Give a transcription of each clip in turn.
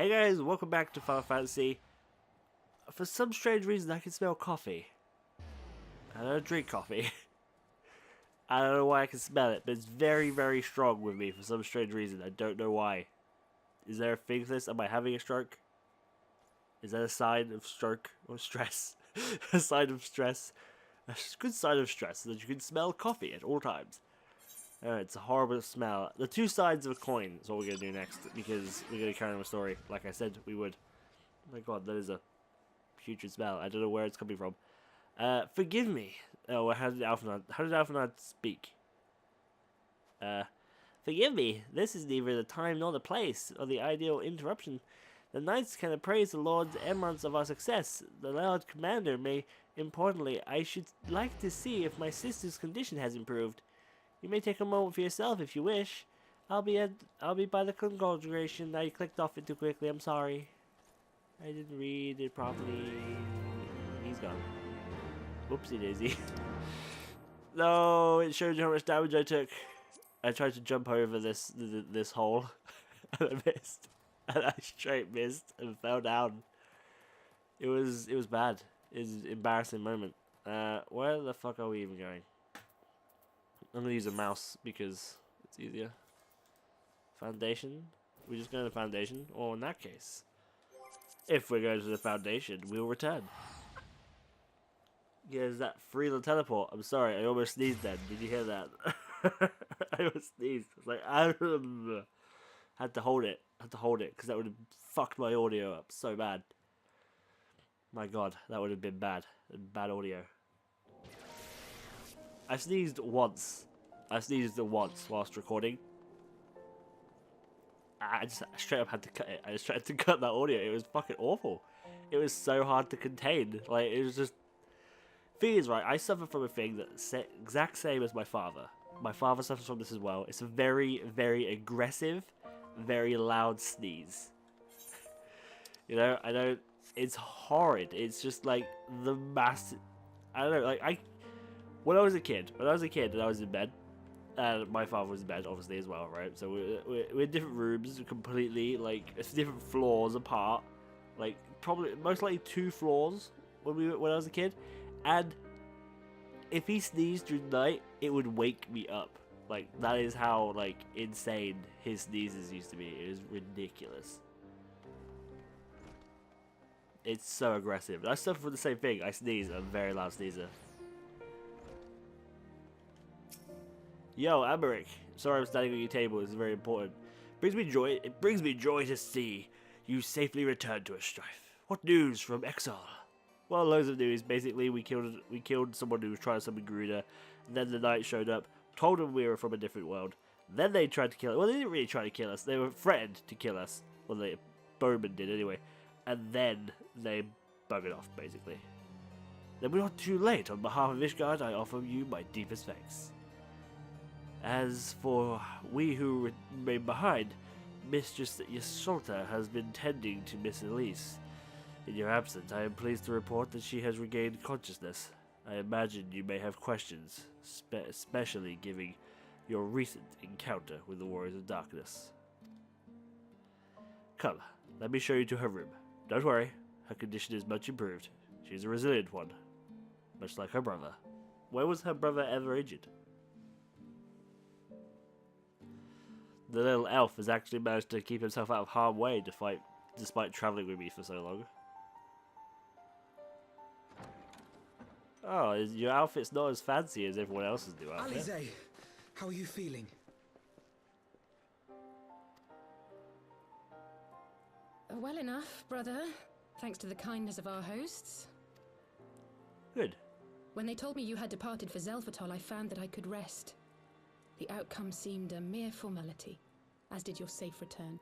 Hey guys, welcome back to Final Fantasy. For some strange reason I can smell coffee. I don't drink coffee. I don't know why I can smell it, but it's very, very strong with me for some strange reason. I don't know why. Is there a thing for this? Am I having a stroke? Is that a sign of stroke or stress? A sign of stress. A good sign of stress is that you can smell coffee at all times. It's a horrible smell. The two sides of a coin is what we're going to do next, because we're going to carry on the story, like I said we would. Oh my god, that is a putrid smell. I don't know where it's coming from. Forgive me. Oh, how did Alphanod speak? Forgive me. This is neither the time nor the place, or the ideal interruption. The knights can appraise the Lord's emeralds of our success. The Lord Commander may, importantly, I should like to see if my sister's condition has improved. You may take a moment for yourself if you wish. I'll be by the congregation. I clicked off it too quickly. I'm sorry. I didn't read it properly. He's gone. Whoopsie daisy. No, it showed you how much damage I took. I tried to jump over this hole, and I missed. And I straight missed and fell down. It was bad. It was an embarrassing moment. Where the fuck are we even going? I'm gonna use a mouse because it's easier. Foundation? We're just going to the foundation? Or in that case, if we're going to the foundation, we'll return. Yeah, is that free the teleport? I'm sorry, I almost sneezed then. Did you hear that? I almost sneezed. I was like, had to hold it. Had to hold it because that would have fucked my audio up so bad. My god, that would have been bad. Bad audio. I sneezed once. I sneezed once whilst recording. I just straight up had to cut it. I just tried to cut that audio. It was fucking awful. It was so hard to contain. Like, it was just... Thing is, right, I suffer from a thing that's exact same as my father. My father suffers from this as well. It's a very, very aggressive, very loud sneeze. You know, I don't... It's horrid. It's just like the massive... I don't know, like, when I was a kid and I was in bed, and my father was in bed, obviously, as well, right? So we're in different rooms, completely, like, it's different floors apart. Like, probably, most likely 2 floors when I was a kid. And if he sneezed during the night, it would wake me up. Like, that is how, like, insane his sneezes used to be. It was ridiculous. It's so aggressive. I suffer from the same thing. I sneeze, I'm a very loud sneezer. Yo, Americ. Sorry I'm standing on your table. It's very important. It brings me joy to see you safely return to a Strife. What news from exile? Well, loads of news. Basically, we killed someone who was trying to summon Garuda. Then the knight showed up, told them we were from a different world. Then they tried to kill us. Well, they didn't really try to kill us. They were threatened to kill us. Well, Bowman did anyway. And then they buggered off, basically. Then we're not too late. On behalf of Ishgard, I offer you my deepest thanks. As for we who remain behind, Mistress Ysolta has been tending to Miss Elise. In your absence, I am pleased to report that she has regained consciousness. I imagine you may have questions, especially given your recent encounter with the Warriors of Darkness. Come, let me show you to her room. Don't worry, her condition is much improved. She is a resilient one, much like her brother. Where was her brother ever injured? The little elf has actually managed to keep himself out of harm's way despite travelling with me for so long. Oh, your outfit's not as fancy as everyone else's new outfit. Alize, how are you feeling? Well enough, brother. Thanks to the kindness of our hosts. Good. When they told me you had departed for Zelfatol, I found that I could rest. The outcome seemed a mere formality, as did your safe return.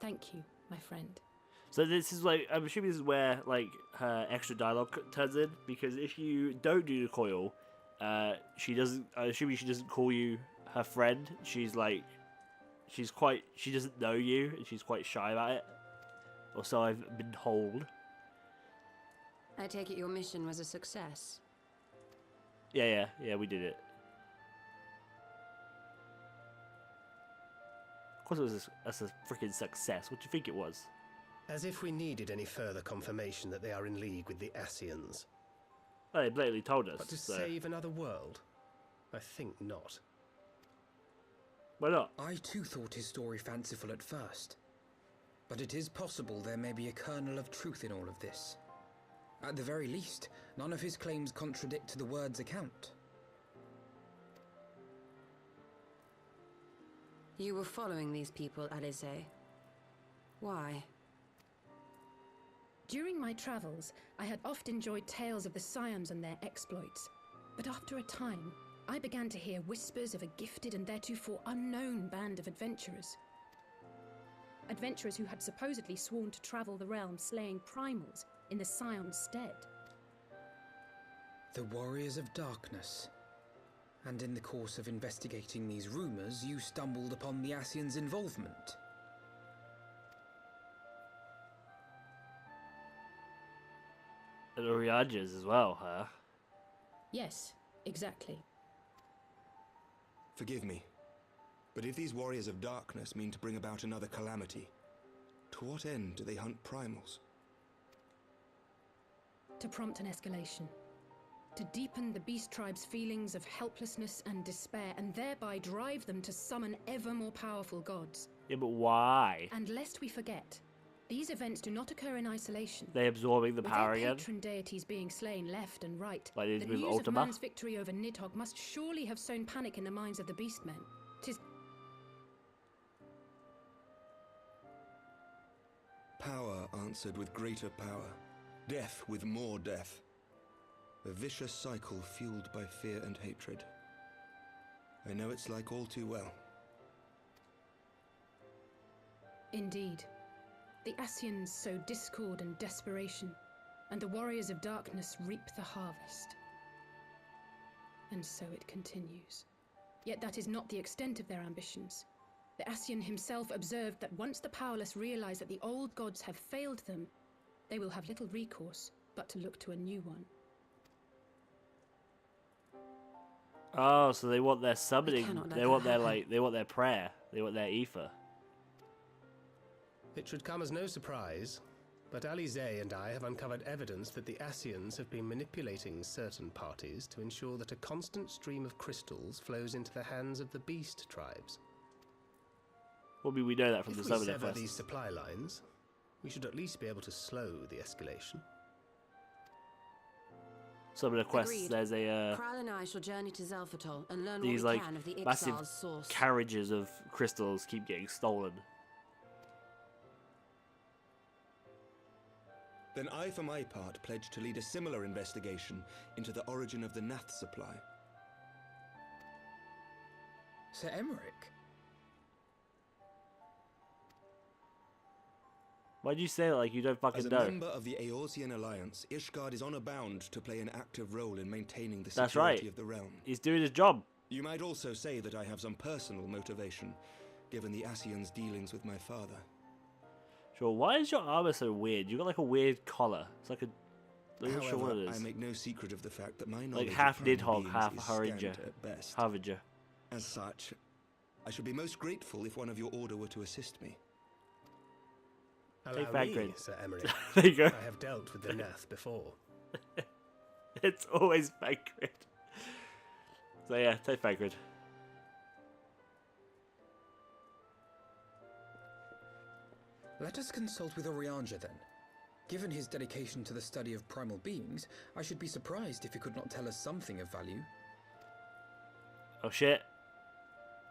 Thank you, my friend. So this is like, I'm assuming this is where like her extra dialogue turns in, because if you don't do the coil, she doesn't. I'm assuming she doesn't call you her friend. She's like, she doesn't know you, and she's quite shy about it. Or so I've been told. I take it your mission was a success. Yeah, we did it. Of course it was a freaking success. What do you think it was? As if we needed any further confirmation that they are in league with the Ascians. Well, they blatantly told us. But to So. save another world? I think not. Why not? I too thought his story fanciful at first. But it is possible there may be a kernel of truth in all of this. At the very least, none of his claims contradict the word's account. You were following these people, Alice. Why? During my travels, I had oft enjoyed tales of the Scions and their exploits. But after a time, I began to hear whispers of a gifted and theretofore unknown band of adventurers. Adventurers who had supposedly sworn to travel the realm slaying primals in the Scion's stead. The Warriors of Darkness. And in the course of investigating these rumors, you stumbled upon the Ascians' involvement. And Oriages as well, huh? Yes, exactly. Forgive me, but if these Warriors of Darkness mean to bring about another calamity, to what end do they hunt primals? To prompt an escalation. To deepen the beast tribe's feelings of helplessness and despair, and thereby drive them to summon ever more powerful gods. Yeah, but why? And lest we forget, these events do not occur in isolation. They absorbing the With power their again? patron deities being slain left and right, Like they did the with news of Ultima? man's victory over Nidhogg must surely have sown panic in the minds of the beastmen. 'Tis Power answered with greater power, death with more death. A vicious cycle fueled by fear and hatred. I know it's like all too well. indeed. The Ascians sow discord and desperation, and the Warriors of Darkness reap the harvest. And so it continues. Yet that is not the extent of their ambitions. The Ascian himself observed that once the powerless realize that the old gods have failed them, they will have little recourse but to look to a new one. Oh, so they want their summoning. cannot let They that want their happen. they want their prayer. They want their ether. It should come as no surprise, but Alize and I have uncovered evidence that the Ascians have been manipulating certain parties to ensure that a constant stream of crystals flows into the hands of the beast tribes. Well, we know that from If the we summoner sever quest. these supply lines, we should at least be able to slow the escalation. Summoner quests. Agreed. There's a Kral and I shall journey to Zelfatol and learn these what we like can of the massive Ixal's source. carriages of crystals keep getting stolen. Then I, for my part, pledge to lead a similar investigation into the origin of the Nath supply. Sir Emmerich? Why'd you say that like you don't As fucking a know? member of the Eorzean Alliance, Ishgard is honor bound to play an active role in maintaining the That's security right. of the realm. He's doing his job. You might also say that I have some personal motivation, given the Ascians' dealings with my father. Sure. Why is your armor so weird? You got like a weird collar. It's like a. I'm not sure what However, it I is. make no secret of the fact that my knowledge Like of half primal Nidhogg, beings half is Harbinger. scant at best. Harbinger. As such, I should be most grateful if one of your order were to assist me. Allow Take me, Bagrid. Sir Emmerich. There you go. I have dealt with the Nath before. It's always Bagrid. So yeah, take Bagrid. Let us consult with Orianja then. Given his dedication to the study of primal beings, I should be surprised if he could not tell us something of value. Oh shit.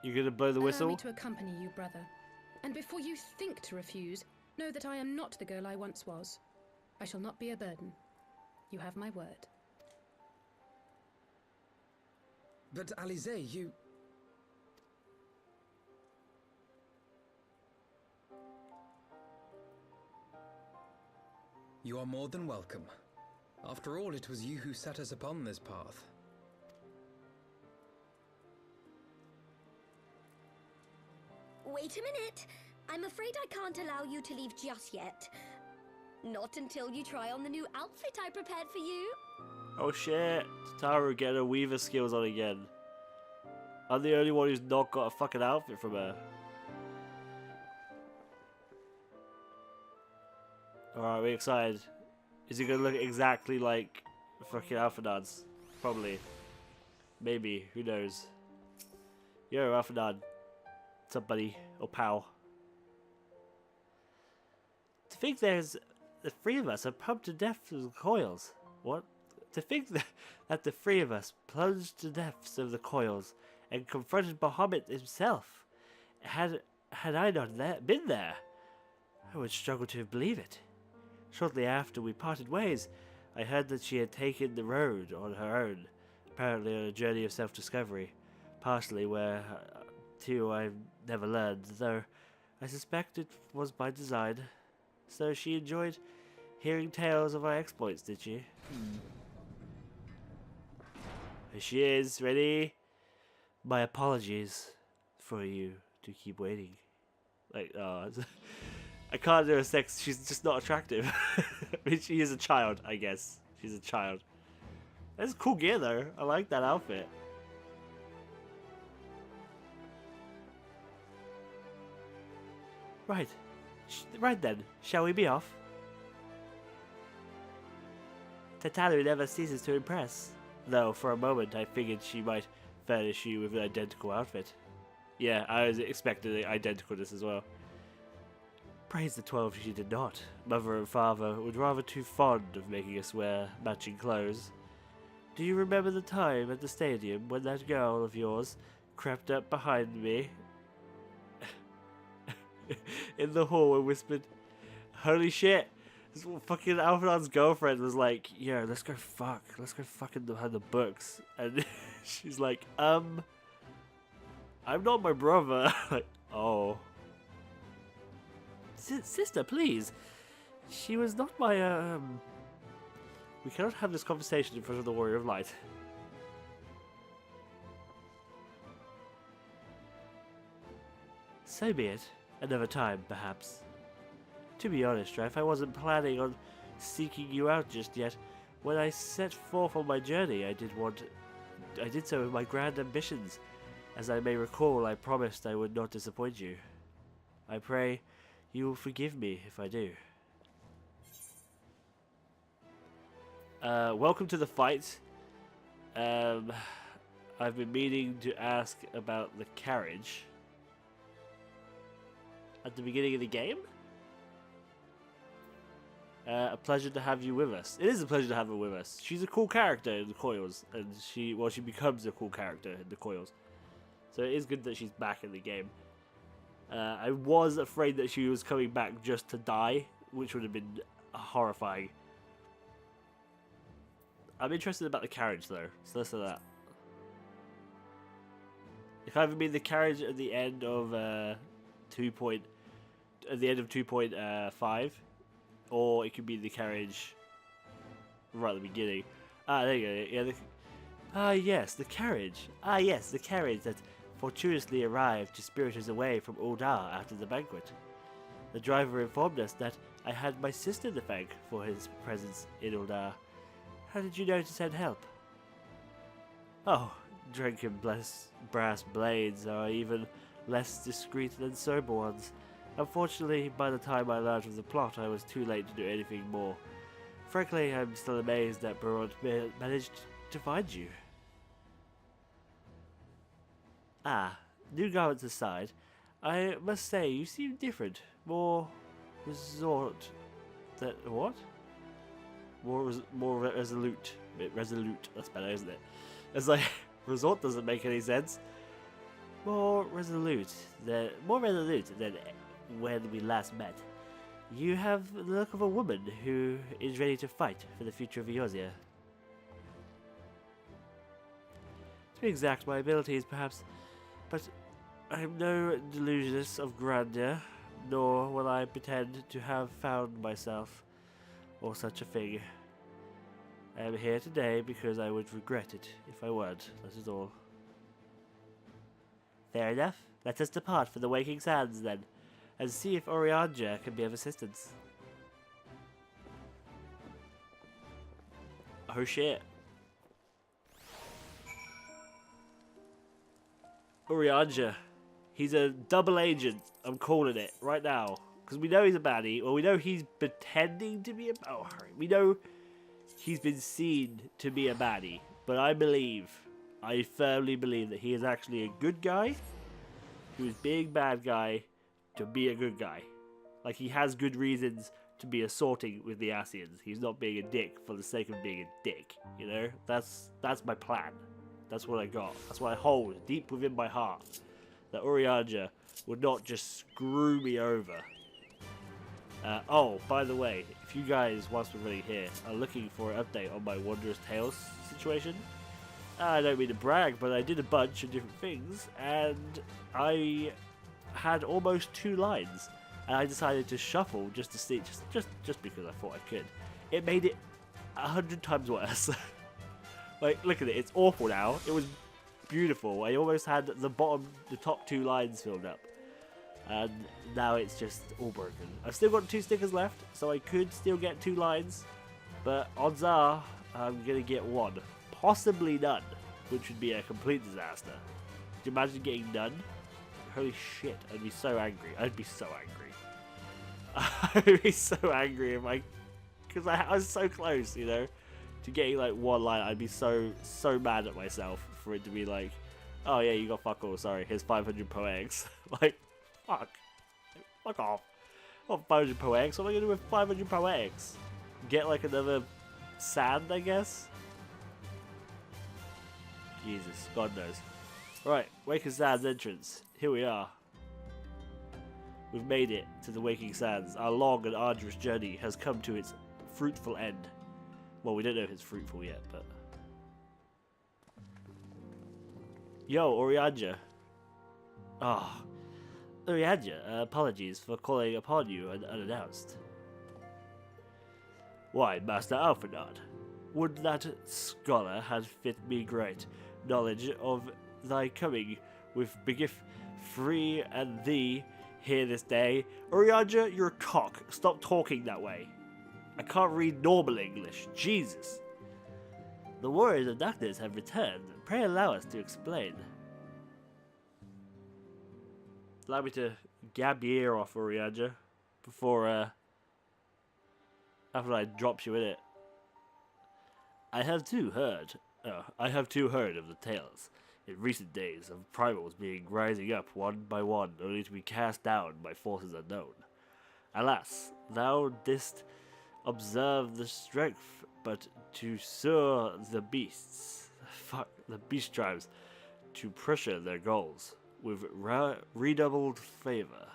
You gonna blow the Allow whistle? me to accompany you, brother. And before you think to refuse, know that I am not the girl I once was. I shall not be a burden. You have my word. But Alize, you... You are more than welcome. After all, it was you who set us upon this path. Wait a minute. I'm afraid I can't allow you to leave just yet. Not until you try on the new outfit I prepared for you. Oh shit. Tataru getting her weaver skills on again. I'm the only one who's not got a fucking outfit from her. Alright, we're excited. Is he gonna look exactly like fucking Alphinaud's? Probably. Maybe. Who knows? Yo, Alphinaud. What's up, buddy? Or pal? To think there's the three of us are pumped to death through the coils. What? To think that the three of us plunged to depths of the coils and confronted Bahamut himself. Had I not been there, I would struggle to believe it. Shortly after we parted ways, I heard that she had taken the road on her own, apparently on a journey of self-discovery, partially where to I've never learned, though I suspect it was by design. So she enjoyed hearing tales of our exploits, did she? Here she is, ready? My apologies for you to keep waiting. Like, oh, I can't do a sex. She's just not attractive. I mean, she is a child, I guess. She's a child. That's cool gear, though. I like that outfit. Right. Right then. Shall we be off? Tatalu never ceases to impress. Though, for a moment, I figured she might furnish you with an identical outfit. Yeah, I was expecting the identicalness as well. Praise the 12 she did not. Mother and father were rather too fond of making us wear matching clothes. Do you remember the time at the stadium when that girl of yours crept up behind me in the hall and whispered, "Holy shit!" This fucking Alphinaud's girlfriend was like, "Yeah, let's go fuck. Let's go fucking behind the books." And she's like, I'm not my brother." Like, oh. Sister, please. She was not my, We cannot have this conversation in front of the Warrior of Light. So be it. Another time, perhaps. To be honest, Strife, I wasn't planning on seeking you out just yet. When I set forth on my journey, I did so with my grand ambitions. As I may recall, I promised I would not disappoint you. I pray you will forgive me if I do. Welcome to the fight. I've been meaning to ask about the carriage at the beginning of the game. A pleasure to have you with us. It is a pleasure to have her with us. She's a cool character in the coils, and she becomes a cool character in the coils. So it is good that she's back in the game. I was afraid that she was coming back just to die, which would have been horrifying. I'm interested about the carriage though, so let's do that. It can either be the carriage at the end of 2.5, or it could be the carriage right at the beginning. Ah, there you go. Yeah, yes, the carriage. Ah, yes, the carriage that fortuitously arrived to spirit us away from Uldar after the banquet. The driver informed us that I had my sister to thank for his presence in Uldar. How did you know to send help? Oh, drunken brass blades are even less discreet than sober ones. Unfortunately, by the time I learned of the plot, I was too late to do anything more. Frankly, I'm still amazed that Barot managed to find you. Ah, new garments aside, I must say you seem different. More resort. What? More resolute. Resolute. That's better, isn't it? It's like resort doesn't make any sense. More resolute than when we last met. You have the look of a woman who is ready to fight for the future of Eorzea. To be exact, my abilities perhaps, but I am no delusionist of grandeur, nor will I pretend to have found myself, or such a thing. I am here today because I would regret it if I weren't, that is all. Fair enough. Let us depart for the Waking Sands, then, and see if Orianja can be of assistance. Oh shit. Orianja. He's a double agent. I'm calling it right now. Because we know he's a baddie, or we know he's pretending to be a... Oh, hurry. We know he's been seen to be a baddie. But I firmly believe that he is actually a good guy who is being bad guy to be a good guy. Like, he has good reasons to be assaulting with the Asians. He's not being a dick for the sake of being a dick, you know? That's my plan. That's what I got. That's what I hold deep within my heart. That Urianger would not just screw me over. Oh, by the way, if you guys, whilst we're really here, are looking for an update on my Wondrous Tales situation, I don't mean to brag, but I did a bunch of different things, and I had almost 2 lines, and I decided to shuffle just to see, just because I thought I could. It made it 100 times worse. Like, look at it, it's awful now. It was beautiful. I almost had the top 2 lines filled up. And now it's just all broken. I've still got 2 stickers left, so I could still get 2 lines. But odds are, I'm going to get 1. Possibly none, which would be a complete disaster. Could you imagine getting none? Holy shit, I'd be so angry. I'd be so angry. I'd be so angry if because I was so close, you know, to getting like 1 line. I'd be so mad at myself for it to be like, oh yeah, you got fuck all, sorry, here's 500 poetics. Like, fuck off. Not 500 poetics, what am I gonna do with 500 poetics? Get like another sand, I guess? Jesus, God knows. Right, Waking Sands entrance. Here we are. We've made it to the Waking Sands. Our long and arduous journey has come to its fruitful end. Well, we don't know if it's fruitful yet, but... Yo, Urianger. Ah. Oh, Urianger, apologies for calling upon you unannounced. Why, Master Alphinaud, would that scholar had fit me great knowledge of thy coming with begiff free and thee here this day. Urianger, you're a cock. Stop talking that way. I can't read normal English. Jesus. The warriors of darkness have returned. Pray allow us to explain. Allow me to gab the ear off, Urianger, before, after I drop you in it. I have too heard of the tales in recent days of primals being rising up one by one, only to be cast down by forces unknown. Alas, thou didst observe the strength, but to soar the beast tribes, to pressure their goals with redoubled fervor.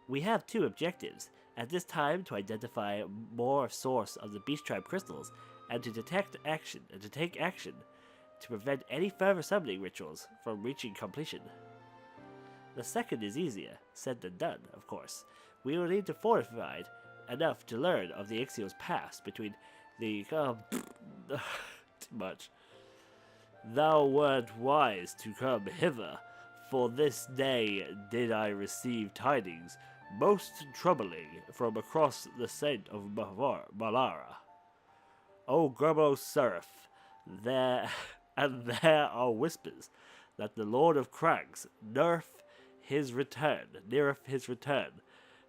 We have 2 objectives. At this time, to identify more source of the beast tribe crystals, and to take action to prevent any further summoning rituals from reaching completion. The second is easier said than done, of course. We will need to fortify enough to learn of the Ixiel's past between the too much. Thou wert wise to come hither, for this day did I receive tidings most troubling from across the scent of Malara. O Grummo Seraph, there are whispers that the Lord of Crags neareth his return.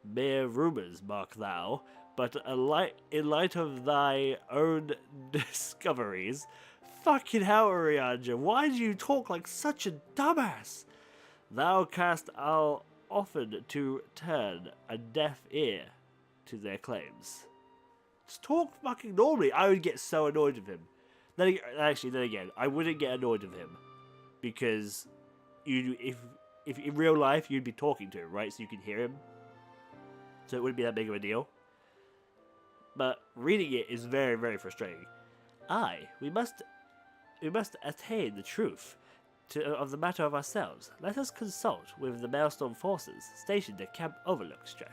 Mere rumors, mark thou, but in light of thy own discoveries. Fucking hell, Urianger, why do you talk like such a dumbass? Thou canst often to turn a deaf ear to their claims. Just talk fucking normally. I would get so annoyed with him. Then again, I wouldn't get annoyed with him because if in real life you'd be talking to him, right? So you can hear him. So it wouldn't be that big of a deal. But reading it is very, very frustrating. We must attain the truth of the matter of ourselves. Let us consult with the Maelstrom forces stationed at Camp Overlook, Strife.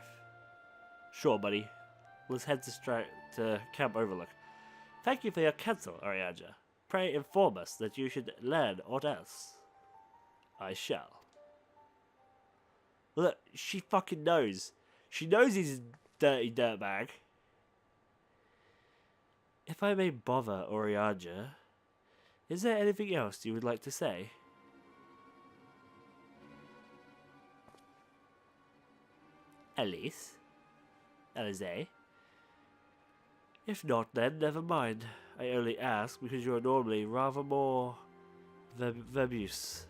Sure, buddy. Let's head to Camp Overlook. Thank you for your counsel, Urianger. Pray inform us that you should learn aught else. I shall. Look, she fucking knows. She knows he's a dirty dirtbag. If I may bother, Urianger, is there anything else you would like to say? Elise? Alize? If not, then never mind. I only ask because you are normally rather more verbose.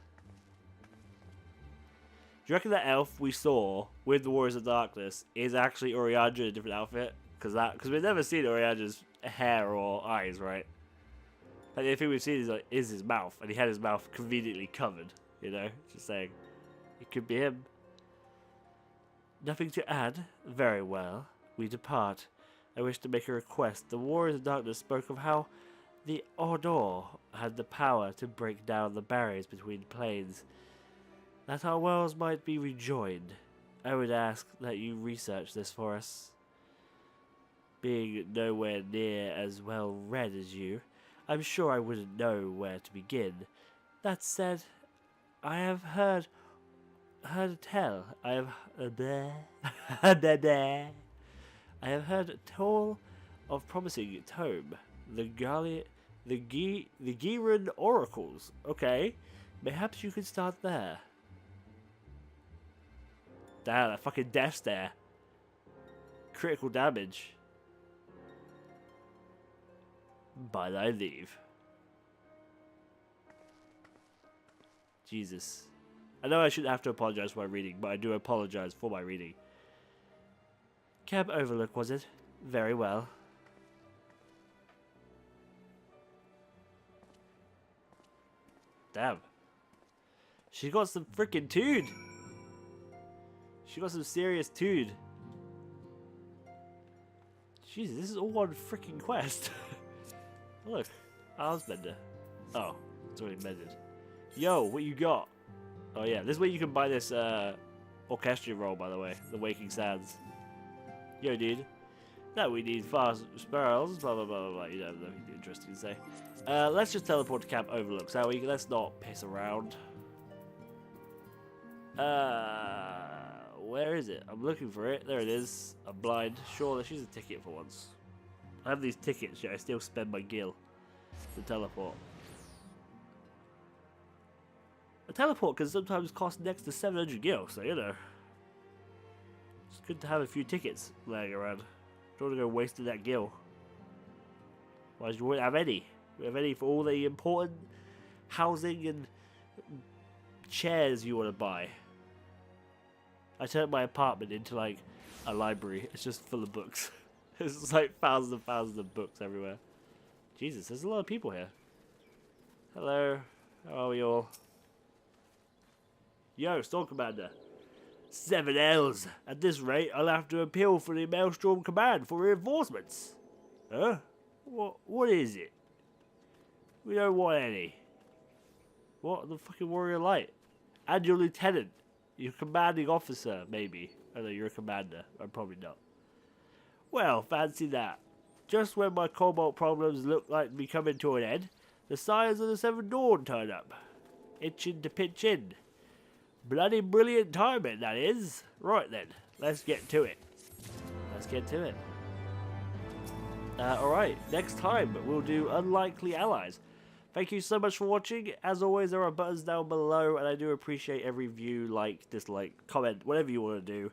Do you reckon that elf we saw with the Warriors of Darkness is actually Oriander in a different outfit? Because we've never seen Oriander's hair or eyes, right? And the only thing we've seen is his mouth, and he had his mouth conveniently covered, you know? Just saying. It could be him. Nothing to add? Very well. We depart. I wish to make a request. The Warriors of Darkness spoke of how the Ordor had the power to break down the barriers between planes, that our worlds might be rejoined. I would ask that you research this for us. Being nowhere near as well read as you, I'm sure I wouldn't know where to begin. That said, I have heard tell. I have I have heard tell of promising tome, the Giran oracles. Okay, perhaps you could start there. Damn, that fucking death stare. Critical damage. By thy leave. Jesus. I know I shouldn't have to apologize for my reading, but I do apologize for my reading. Cab Overlook, was it? Very well. Damn. She got some freaking tood. She got some serious tood. Jesus, this is all one freaking quest. Look, arms bender. Oh, it's already mended. Yo, what you got? Oh yeah, this is where you can buy this orchestrion roll, by the way. The Waking Sands. Yo, dude. That we need fast spirals, blah blah blah blah blah. You don't have nothing interesting to say. Let's just teleport to Camp Overlook, shall we? Let's not piss around. Where is it? I'm looking for it. There it is. I'm blind. Sure, let's use a ticket for once. I have these tickets, yet I still spend my gil to teleport. A teleport can sometimes cost next to 700 gil, so you know. It's good to have a few tickets laying around. Don't want to go wasting that gil. Otherwise you won't have any. We have any for all the important housing and chairs you want to buy. I turned my apartment into like a library. It's just full of books. There's like thousands and thousands of books everywhere. Jesus, there's a lot of people here. Hello. How are we all? Yo, Storm Commander. 7 L's. At this rate, I'll have to appeal for the Maelstrom Command for reinforcements. Huh? What is it? We don't want any. What? The fucking Warrior Light? And your lieutenant. Your commanding officer, maybe. I know you're a commander. I'm probably not. Well, fancy that. Just when my cobalt problems look like to be coming to an end, the Sires of the Seven Dawn turn up. Itching to pitch in. Bloody brilliant timing, that is. Right then, let's get to it. Let's get to it. Alright, next time we'll do Unlikely Allies. Thank you so much for watching. As always, there are buttons down below, and I do appreciate every view, like, dislike, comment, whatever you want to do.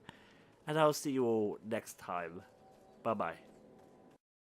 And I'll see you all next time. Bye-bye.